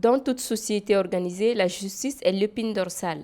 Dans toute société organisée, la justice est l'épine dorsale.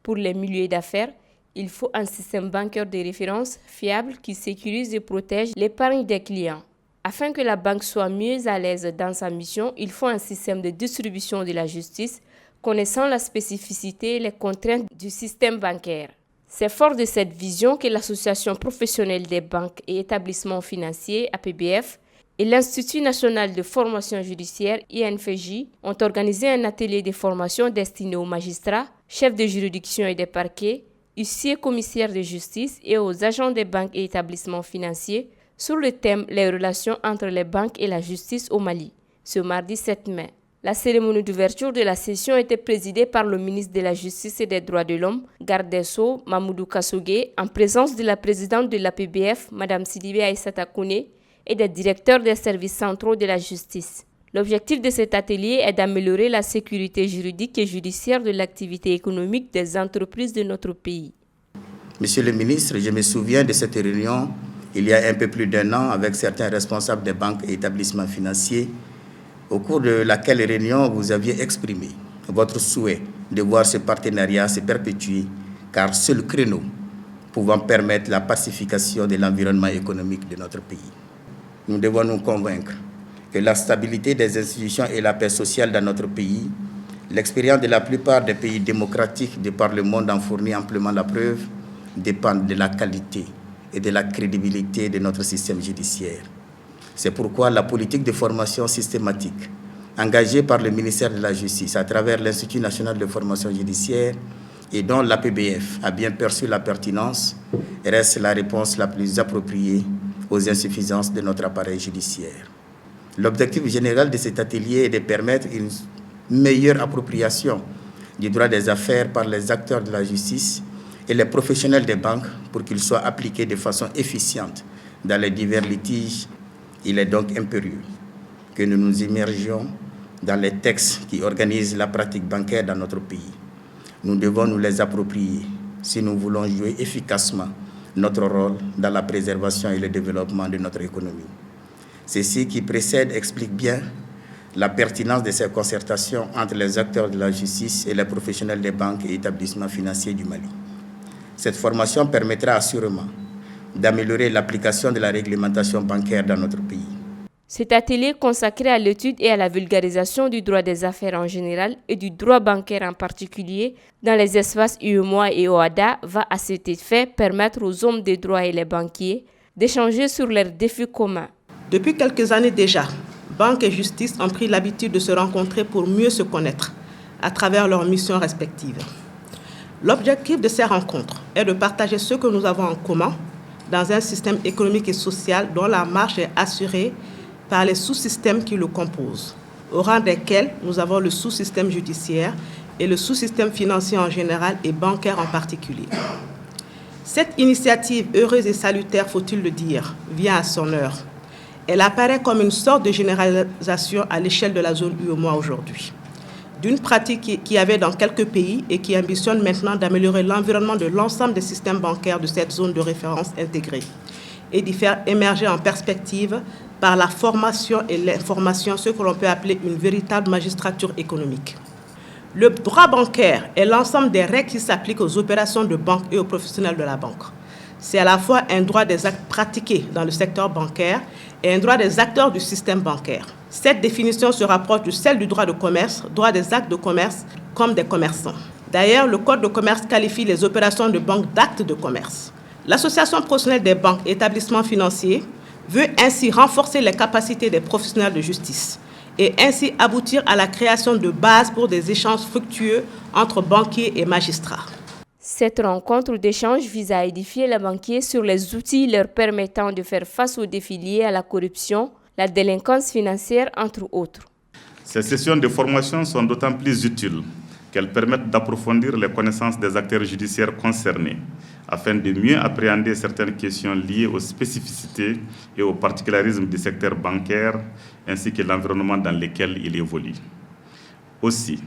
Pour les milieux d'affaires, il faut un système bancaire de référence fiable qui sécurise et protège l'épargne des clients. Afin que la banque soit mieux à l'aise dans sa mission, il faut un système de distribution de la justice connaissant la spécificité et les contraintes du système bancaire. C'est fort de cette vision que l'Association professionnelle des banques et établissements financiers, APBF, et l'Institut national de formation judiciaire, INFJ, ont organisé un atelier de formation destiné aux magistrats, chefs de juridiction et des parquets, huissiers commissaires de justice et aux agents des banques et établissements financiers sur le thème « Les relations entre les banques et la justice au Mali », ce mardi 7 mai. La cérémonie d'ouverture de la session était présidée par le ministre de la Justice et des Droits de l'Homme, garde des Sceaux, Mamoudou Kassogé, en présence de la présidente de l'APBF, Mme Sidibé Aïssata Kouné, et des directeurs des services centraux de la justice. L'objectif de cet atelier est d'améliorer la sécurité juridique et judiciaire de l'activité économique des entreprises de notre pays. Monsieur le ministre, je me souviens de cette réunion il y a un peu plus d'1 an avec certains responsables des banques et établissements financiers, au cours de laquelle réunion vous aviez exprimé votre souhait de voir ce partenariat se perpétuer, car c'est le créneau pouvant permettre la pacification de l'environnement économique de notre pays. Nous devons nous convaincre que la stabilité des institutions et la paix sociale dans notre pays, l'expérience de la plupart des pays démocratiques de par le monde en fournit amplement la preuve, dépendent de la qualité et de la crédibilité de notre système judiciaire. C'est pourquoi la politique de formation systématique engagée par le ministère de la Justice à travers l'Institut national de formation judiciaire et dont l'APBF a bien perçu la pertinence, reste la réponse la plus appropriée aux insuffisances de notre appareil judiciaire. L'objectif général de cet atelier est de permettre une meilleure appropriation du droit des affaires par les acteurs de la justice et les professionnels des banques pour qu'il soit appliqué de façon efficiente dans les divers litiges. Il est donc impérieux que nous nous immergions dans les textes qui organisent la pratique bancaire dans notre pays. Nous devons nous les approprier si nous voulons jouer efficacement notre rôle dans la préservation et le développement de notre économie. Ceci qui précède explique bien la pertinence de ces concertations entre les acteurs de la justice et les professionnels des banques et établissements financiers du Mali. Cette formation permettra assurément d'améliorer l'application de la réglementation bancaire dans notre pays. Cet atelier consacré à l'étude et à la vulgarisation du droit des affaires en général et du droit bancaire en particulier dans les espaces UEMOA et OHADA va à cet effet permettre aux hommes de droit et les banquiers d'échanger sur leurs défis communs. Depuis quelques années déjà, banques et justice ont pris l'habitude de se rencontrer pour mieux se connaître à travers leurs missions respectives. L'objectif de ces rencontres est de partager ce que nous avons en commun dans un système économique et social dont la marche est assurée par les sous-systèmes qui le composent, au rang desquels nous avons le sous-système judiciaire et le sous-système financier en général et bancaire en particulier. Cette initiative heureuse et salutaire, faut-il le dire, vient à son heure. Elle apparaît comme une sorte de généralisation à l'échelle de la zone UEMOA aujourd'hui, d'une pratique qui avait dans quelques pays et qui ambitionne maintenant d'améliorer l'environnement de l'ensemble des systèmes bancaires de cette zone de référence intégrée et d'y faire émerger en perspective par la formation et l'information ce que l'on peut appeler une véritable magistrature économique. Le droit bancaire est l'ensemble des règles qui s'appliquent aux opérations de banque et aux professionnels de la banque. C'est à la fois un droit des actes pratiqués dans le secteur bancaire et un droit des acteurs du système bancaire. Cette définition se rapproche de celle du droit de commerce, droit des actes de commerce comme des commerçants. D'ailleurs, le Code de commerce qualifie les opérations de banque d'actes de commerce. L'Association professionnelle des banques et établissements financiers veut ainsi renforcer les capacités des professionnels de justice et ainsi aboutir à la création de bases pour des échanges fructueux entre banquiers et magistrats. Cette rencontre d'échange vise à édifier les banquiers sur les outils leur permettant de faire face aux défis liés à la corruption, la délinquance financière, entre autres. Ces sessions de formation sont d'autant plus utiles qu'elles permettent d'approfondir les connaissances des acteurs judiciaires concernés, afin de mieux appréhender certaines questions liées aux spécificités et aux particularismes du secteur bancaire, ainsi que l'environnement dans lequel il évolue. Aussi,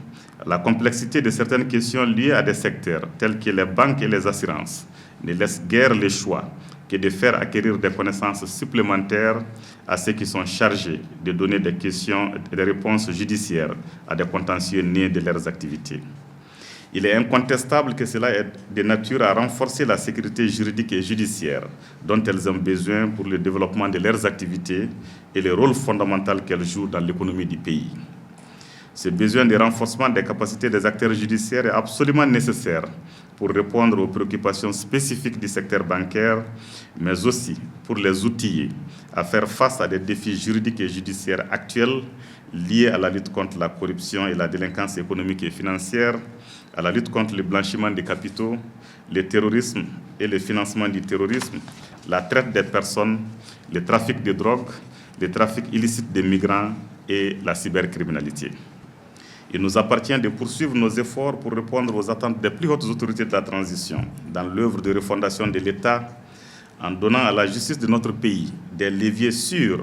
la complexité de certaines questions liées à des secteurs tels que les banques et les assurances ne laisse guère le choix que de faire acquérir des connaissances supplémentaires à ceux qui sont chargés de donner des questions et des réponses judiciaires à des contentieux nés de leurs activités. Il est incontestable que cela est de nature à renforcer la sécurité juridique et judiciaire dont elles ont besoin pour le développement de leurs activités et le rôle fondamental qu'elles jouent dans l'économie du pays. Ce besoin de renforcement des capacités des acteurs judiciaires est absolument nécessaire pour répondre aux préoccupations spécifiques du secteur bancaire, mais aussi pour les outiller à faire face à des défis juridiques et judiciaires actuels liés à la lutte contre la corruption et la délinquance économique et financière, à la lutte contre le blanchiment des capitaux, le terrorisme et le financement du terrorisme, la traite des personnes, le trafic de drogue, le trafic illicite des migrants et la cybercriminalité. Il nous appartient de poursuivre nos efforts pour répondre aux attentes des plus hautes autorités de la transition dans l'œuvre de refondation de l'État en donnant à la justice de notre pays des leviers sûrs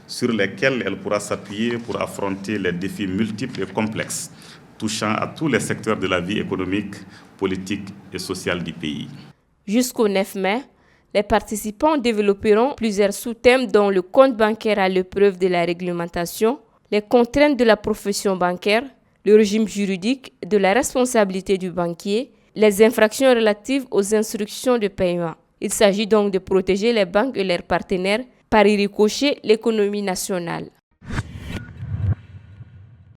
sur lesquels elle pourra s'appuyer pour affronter les défis multiples et complexes touchant à tous les secteurs de la vie économique, politique et sociale du pays. Jusqu'au 9 mai, les participants développeront plusieurs sous-thèmes dont le compte bancaire à l'épreuve de la réglementation, les contraintes de la profession bancaire, le régime juridique de la responsabilité du banquier, les infractions relatives aux instructions de paiement. Il s'agit donc de protéger les banques et leurs partenaires par y ricocher l'économie nationale.